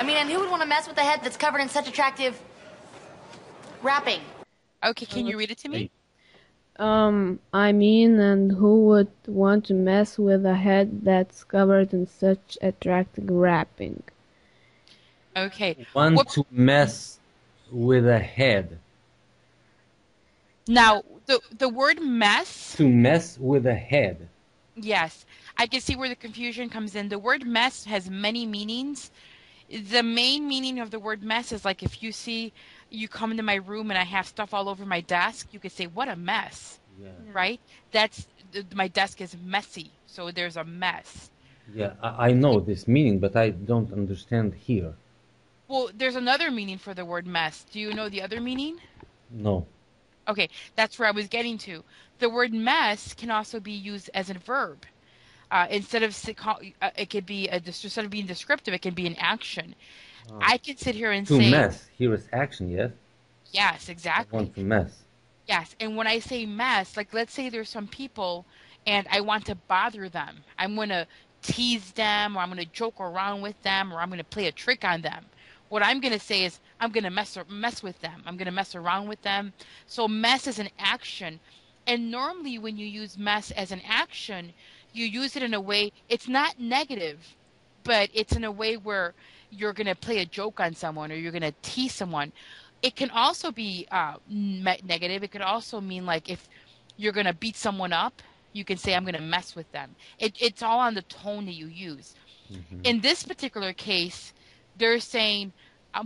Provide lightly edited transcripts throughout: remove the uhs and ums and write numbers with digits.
mean, and who would want to mess with a head that's covered in such attractive wrapping? Okay, can you read it to me? I mean, and who would want to mess with a head that's covered in such attractive wrapping? Okay. Want to mess with a head. Now, the word mess. To mess with a head. Yes, I can see where the confusion comes in. The word mess has many meanings. The main meaning of the word mess is like if you come into my room and I have stuff all over my desk, you could say, what a mess, right? My desk is messy, so there's a mess. Yeah, I know this meaning, but I don't understand here. Well, there's another meaning for the word mess. Do you know the other meaning? No. Okay, that's where I was getting to. The word mess can also be used as a verb. Instead of being descriptive, it can be an action. I can sit here and say... To mess. Here is action, yes? Yes, exactly. I want to mess. Yes, and when I say mess, like let's say there's some people and I want to bother them. I'm going to tease them, or I'm going to joke around with them, or I'm going to play a trick on them. What I'm going to say is I'm going to mess with them. I'm going to mess around with them. So mess is an action. And normally when you use mess as an action, you use it in a way, it's not negative, but it's in a way where you're going to play a joke on someone or you're going to tease someone. It can also be negative. It could also mean like if you're going to beat someone up, you can say, I'm going to mess with them. It's all on the tone that you use. Mm-hmm. In this particular case, they're saying,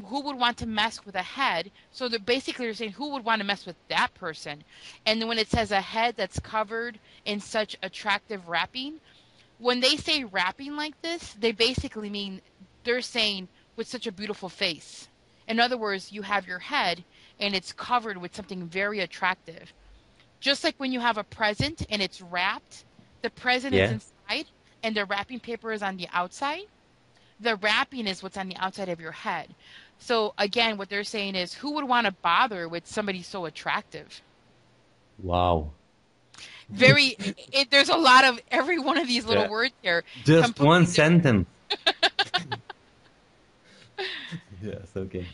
who would want to mess with a head? So basically they're saying, who would want to mess with that person? And then when it says a head that's covered in such attractive wrapping, when they say wrapping like this, they basically mean they're saying with such a beautiful face. In other words, you have your head and it's covered with something very attractive. Just like when you have a present and it's wrapped, the present is inside and the wrapping paper is on the outside. The wrapping is what's on the outside of your head. So again, what they're saying is, who would want to bother with somebody so attractive? Wow. There's a lot of every one of these little words here. Just one sentence. Yes, okay.